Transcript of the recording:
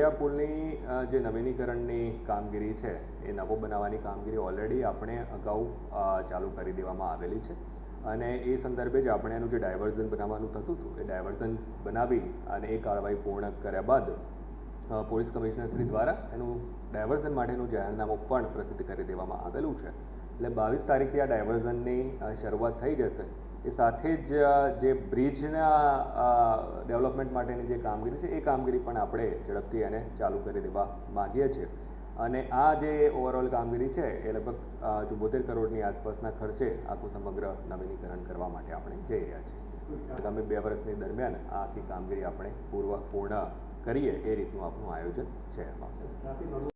જોડિયા પુલની જે નવીનીકરણની કામગીરી છે એ નવો બનાવવાની કામગીરી ઓલરેડી આપણે અગાઉ ચાલુ કરી દેવામાં આવેલી છે અને એ સંદર્ભે જ આપણે એનું જે ડાયવર્ઝન બનાવવાનું થતું હતું એ ડાયવર્ઝન બનાવી અને એ કાર્યવાહી પૂર્ણ કર્યા બાદ પોલીસ કમિશનરશ્રી દ્વારા એનું ડાયવર્ઝન માટેનું જાહેરનામું પણ પ્રસિદ્ધ કરી દેવામાં આવેલું છે. એટલે 22 તારીખથી આ ડાયવર્ઝનની શરૂઆત થઈ જશે. એ સાથે જ જે બ્રિજના ડેવલપમેન્ટ માટેની જે કામગીરી છે એ કામગીરી પણ આપણે ઝડપથી એને ચાલુ કરી દેવા માગીએ છીએ અને આ જે ઓવરઓલ કામગીરી છે એ લગભગ 74 કરોડની આસપાસના ખર્ચે આખું સમગ્ર નવીનીકરણ કરવા માટે આપણે જઈ રહ્યા છીએ. આગામી 2 વર્ષની દરમિયાન આ આખી કામગીરી આપણે પૂર્ણ કરીએ એ રીતનું આપણું આયોજન છે.